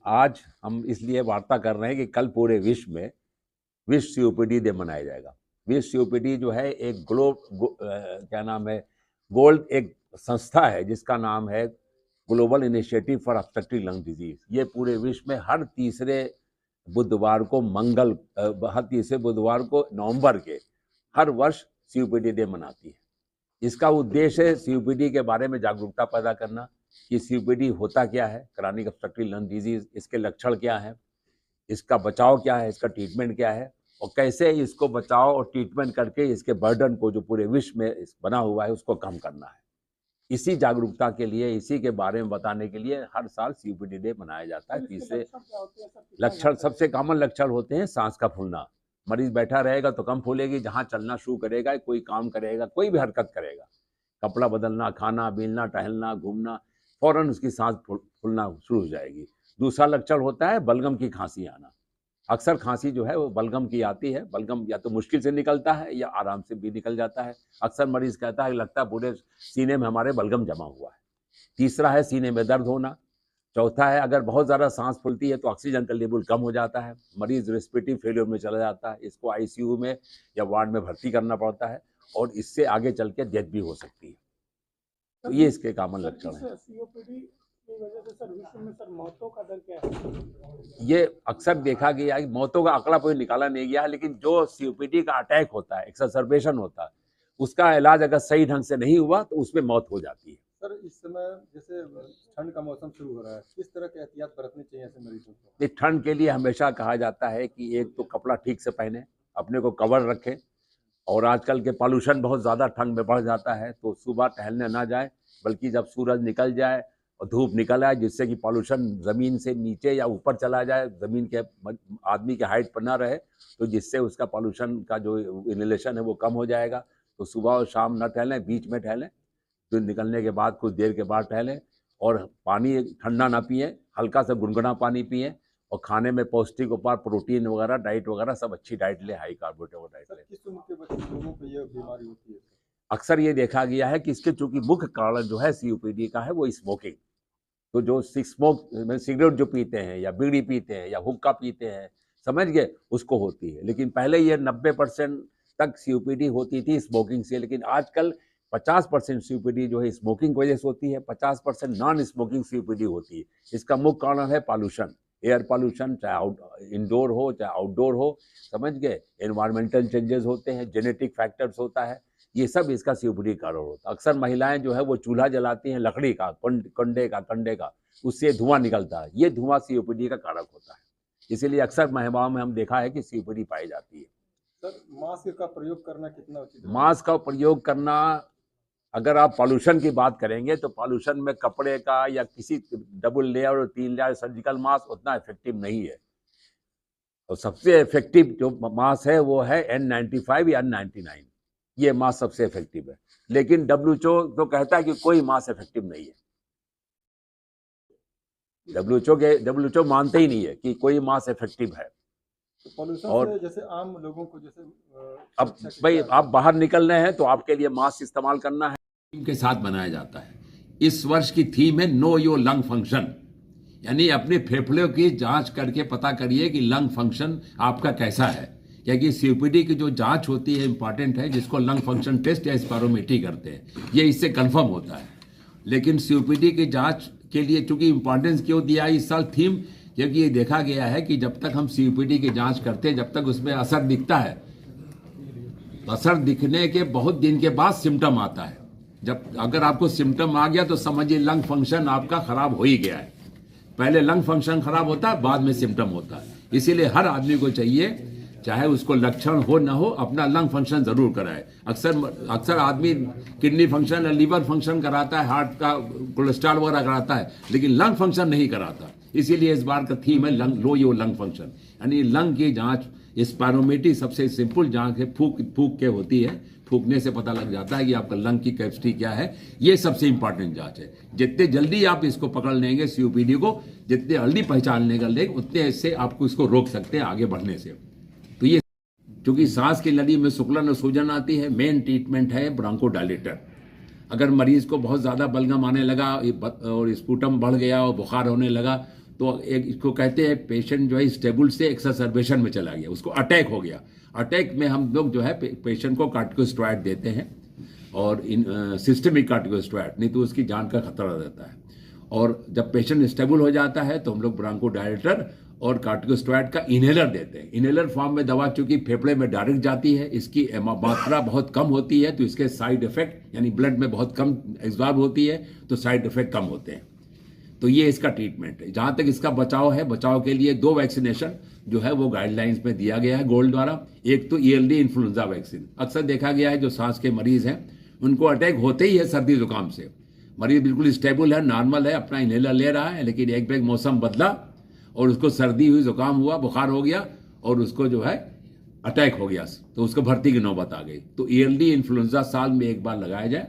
आज हम इसलिए वार्ता कर रहे हैं कि कल पूरे विश्व में विश्व सीओपीडी डे मनाया जाएगा। विश्व सीओपीडी जो है एक क्या नाम है, गोल्ड एक संस्था है जिसका नाम है global initiative for obstructive lung disease. ये पूरे विश्व में हर तीसरे बुधवार को नवंबर के हर वर्ष सीओपीडी डे मनाती है। इसका उद्देश्य है सीओपीडी के बारे में जागरूकता पैदा करना कि सीओपीडी होता क्या है, क्रॉनिक ऑब्स्ट्रक्टिव लंग डिजीज, इसके लक्षण क्या है, इसका बचाव क्या है, इसका ट्रीटमेंट क्या है और कैसे इसको बचाव और ट्रीटमेंट करके इसके बर्डन को जो पूरे विश्व में बना हुआ है उसको कम करना है। इसी जागरूकता के लिए, इसी के बारे में बताने के लिए हर साल सीओपीडी डे मनाया जाता है। तीसरे लक्षण, सबसे कॉमन लक्षण होते हैं सांस का फूलना। मरीज बैठा रहेगा तो कम फूलेगी, जहाँ चलना शुरू करेगा, कोई काम करेगा, कोई भी हरकत करेगा, कपड़ा बदलना, खाना पीना, टहलना, घूमना, फौरन उसकी सांस फूलना शुरू हो जाएगी। दूसरा लक्षण होता है बलगम की खांसी आना। अक्सर खांसी जो है वो बलगम की आती है। बलगम या तो मुश्किल से निकलता है या आराम से भी निकल जाता है। अक्सर मरीज कहता है लगता है पूरे सीने में हमारे बलगम जमा हुआ है। तीसरा है सीने में दर्द होना। चौथा है अगर बहुत ज़्यादा सांस फूलती है तो ऑक्सीजन का लेवल कम हो जाता है, मरीज रेस्पिरेटरी फेलियर में चला जाता है, इसको आईसीयू में या वार्ड में भर्ती करना पड़ता है और इससे आगे चल के डेथ भी हो सकती है। तो ये इसके कॉमन लक्षण है। सीओपीडी की वजह से सर विश्व में सर मौतों का दर क्या है? ये अक्सर देखा गया है, मौतों का आंकड़ा कोई निकाला नहीं गया है, लेकिन जो सीओपीडी का अटैक होता है, एक्सरबेशन होता है, उसका इलाज अगर सही ढंग से नहीं हुआ तो उसमें मौत हो जाती है। सर इस समय जैसे ठंड का मौसम शुरू हो रहा है, किस तरह की एहतियात बरतनी चाहिए ऐसे मरीजों को? ठंड के लिए हमेशा कहा जाता है कि एक तो कपड़ा ठीक से पहने, अपने को कवर रखें, और आजकल के पॉल्यूशन बहुत ज़्यादा ठंड में बढ़ जाता है तो सुबह टहलने ना जाए, बल्कि जब सूरज निकल जाए और धूप निकल आए जिससे कि पॉल्यूशन ज़मीन से नीचे या ऊपर चला जाए, ज़मीन के आदमी के हाइट पर ना रहे, तो जिससे उसका पॉल्यूशन का जो इनहेलेशन है वो कम हो जाएगा। तो सुबह और शाम न टहलें, बीच में टहलें, फिर निकलने के बाद कुछ देर के बाद टहलें, और पानी ठंडा ना पिएं, हल्का सा गुनगुना पानी पिएं, और खाने में पौष्टिक उपाय, प्रोटीन वगैरह, डाइट वगैरह सब अच्छी डाइट ले, हाई कार्बोहाइड्रेट डाइट ले। किस उम्र के बच्चे लोगों को ये बीमारी होती है? अक्सर ये देखा गया है कि इसके चूंकि मुख्य कारण जो है सीओपीडी का है वो स्मोकिंग। तो जो सिगरेट जो पीते हैं या बीड़ी पीते हैं या हुक्का पीते हैं, समझ गए, उसको होती है। लेकिन पहले ये 90% तक सीओपीडी होती थी स्मोकिंग से, लेकिन आजकल 50% सीओपीडी जो है स्मोकिंग की वजह से होती है, 50% नॉन स्मोकिंग सीओपीडी होती है। इसका मुख्य कारण है पॉल्यूशन, एयर पॉल्यूशन, चाहे इंडोर हो चाहे आउटडोर हो, समझ गए, एनवायरमेंटल चेंजेस होते हैं, जेनेटिक फैक्टर्स होता है, ये सब इसका सीओपीडी कारण होता है। अक्सर महिलाएं जो है वो चूल्हा जलाती हैं लकड़ी का, कंडे का, उससे धुआं निकलता है, ये धुआं सीओपीडी का कारक होता है। इसीलिए अक्सर महिलाओं में हम देखा है कि सीओपीडी पाई जाती है। सर मास्क का प्रयोग करना कितना उचित है? मास्क का प्रयोग करना, अगर आप पॉल्यूशन की बात करेंगे तो पॉल्यूशन में कपड़े का या किसी डबल लेयर और 3 लेयर सर्जिकल मास्क उतना इफेक्टिव नहीं है। और सबसे इफेक्टिव जो मास्क है वो है N95 या N99, ये मास्क सबसे इफेक्टिव है। लेकिन WHO तो कहता है कि कोई मास्क इफेक्टिव नहीं है। WHO मानते ही नहीं है कि कोई मास्क इफेक्टिव है। तो पॉल्यूशन और से जैसे आम लोगों को जैसे अब भाई आप बाहर निकल रहे हैं तो आपके लिए मास्क इस्तेमाल करना है। थीम के साथ बनाया जाता है। इस वर्ष की थीम है नो योर लंग फंक्शन, यानी अपने फेफड़ों की जांच करके पता करिए कि लंग फंक्शन आपका कैसा है। क्योंकि सीओपीडी की जो जांच होती है इंपॉर्टेंट है, जिसको लंग फंक्शन टेस्ट या स्पायरोमेट्री करते हैं, ये इससे कंफर्म होता है। लेकिन सीओपीडी की जांच के लिए चूंकि इंपॉर्टेंस क्यों दिया इस साल थीम, क्योंकि ये देखा गया है कि जब तक हम सीओपीडी की जांच करते हैं, जब तक उसमें असर दिखता है, असर दिखने के बहुत दिन के बाद सिम्टम आता है। जब अगर आपको सिम्टम आ गया तो समझिए लंग फंक्शन आपका खराब हो ही गया है। पहले लंग फंक्शन खराब होता है, बाद में सिम्टम होता है। इसीलिए हर आदमी को चाहिए, चाहे उसको लक्षण हो ना हो, अपना लंग फंक्शन जरूर कराए। अक्सर आदमी किडनी फंक्शन या लीवर फंक्शन कराता है, हार्ट का कोलेस्ट्रॉल वगैरह कराता है, लेकिन लंग फंक्शन नहीं कराता। इसीलिए इस बार का थीम है लो योर लंग फंक्शन, यानी लंग की जांच। स्पायरोमेट्री सबसे सिंपल जांच है, फूक के होती है, फूकने से पता लग जाता है कि आपका लंग की कैपेसिटी क्या है। ये सबसे इंपॉर्टेंट जांच है। जितने जल्दी आप इसको पकड़ लेंगे सीओपीडी को, जितने जल्दी पहचान लेंगे, उतने इससे आपको इसको रोक सकते हैं आगे बढ़ने से। तो ये क्योंकि सांस की नली में सिकुड़न और सूजन आती है, मेन ट्रीटमेंट है ब्रोंकोडायलेटर। अगर मरीज को बहुत ज़्यादा बलगम आने लगा और स्पुटम बढ़ गया और बुखार होने लगा, तो एक इसको कहते हैं पेशेंट जो है स्टेबल से एक्सासर्बेशन में चला गया, उसको अटैक हो गया। अटैक में हम लोग जो है पेशेंट को कार्टिकोस्टेरॉइड देते हैं और सिस्टमिक कार्टिकोस्टेरॉइड, नहीं तो उसकी जान का खतरा रहता है। और जब पेशेंट स्टेबल हो जाता है तो हम लोग ब्रोंकोडायलेटर और कार्टिकोस्टेरॉइड का इनहेलर देते हैं। इनहेलर फॉर्म में दवा चूंकि फेफड़े में डायरेक्ट जाती है, इसकी मात्रा बहुत कम होती है, तो इसके साइड इफेक्ट यानी ब्लड में बहुत कम एब्जॉर्ब होती है, तो साइड इफेक्ट कम होते हैं। तो ये इसका ट्रीटमेंट है। जहाँ तक इसका बचाव है, बचाव के लिए 2 वैक्सीनेशन जो है वो गाइडलाइंस में दिया गया है गोल्ड द्वारा। एक तो ELD इन्फ्लुएंजा वैक्सीन। अक्सर देखा गया है जो सांस के मरीज हैं उनको अटैक होते ही है सर्दी जुकाम से, मरीज बिल्कुल स्टेबल है, नॉर्मल है, अपना इनहेलर ले रहा है, लेकिन एक बैग मौसम बदला और उसको सर्दी हुई, जुकाम हुआ, बुखार हो गया और उसको जो है अटैक हो गया, तो उसको भर्ती की नौबत आ गई। तो ELD इन्फ्लुएंजा साल में एक बार लगाया जाए,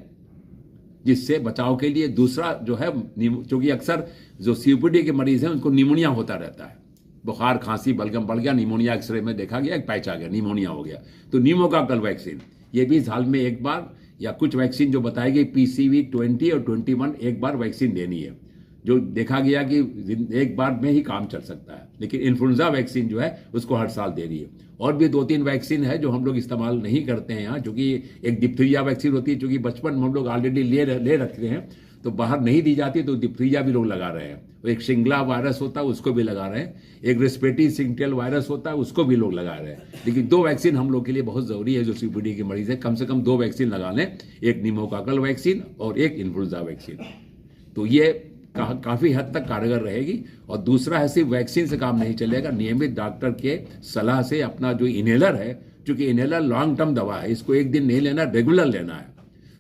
जिससे बचाव के लिए। दूसरा जो है, चूंकि अक्सर जो COPD के मरीज हैं उनको निमोनिया होता रहता है, बुखार खांसी बलगम बढ़ गया, निमोनिया एक्सरे में देखा गया, एक पैच आ गया, निमोनिया हो गया, तो न्यूमोकॉकल वैक्सीन ये भी साल में एक बार, या कुछ वैक्सीन जो बताई गई PCV 20 और 21 एक बार वैक्सीन देनी है, जो देखा गया कि एक बार में ही काम चल सकता है। लेकिन इन्फ्लुएंजा वैक्सीन जो है उसको हर साल देनी है। और भी 2-3 वैक्सीन है जो हम लोग इस्तेमाल नहीं करते हैं यहाँ, चूंकि एक डिप्थीरिया वैक्सीन होती है, चूंकि बचपन में हम लोग ऑलरेडी ले रखते हैं तो बाहर नहीं दी जाती, तो डिप्थीरिया भी लोग लगा रहे हैं। एक शिंगला वायरस होता है उसको भी लगा रहे हैं, एक रेस्पिरेटरी सिंक्टियल वायरस होता है उसको भी लोग लगा रहे हैं। लेकिन 2 वैक्सीन हम लोग के लिए बहुत जरूरी है जो COPD के मरीज है, कम से कम 2 वैक्सीन लगा लें, एक न्यूमोकॉकल वैक्सीन और एक इन्फ्लुएंजा वैक्सीन। तो ये काफी हद तक कारगर रहेगी। और दूसरा है, सिर्फ वैक्सीन से काम नहीं चलेगा, नियमित डॉक्टर के सलाह से अपना जो इनहेलर है, क्योंकि इनहेलर लॉन्ग टर्म दवा है, इसको एक दिन नहीं लेना, रेगुलर लेना है।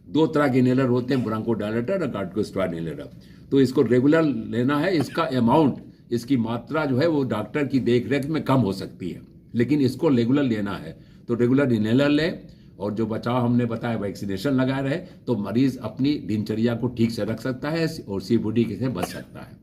2 तरह के इनहेलर होते हैं, ब्रोंकोडायलेटर और कार्टिकोस्टेरॉइड इनहेलर, तो इसको रेगुलर लेना है। इसका अमाउंट, इसकी मात्रा जो है वो डॉक्टर की देखरेख में कम हो सकती है, लेकिन इसको रेगुलर लेना है, तो रेगुलर इनहेलर ले। और जो बचाव हमने बताया वैक्सीनेशन लगाए रहे, तो मरीज अपनी दिनचर्या को ठीक से रख सकता है और COPD से बच सकता है।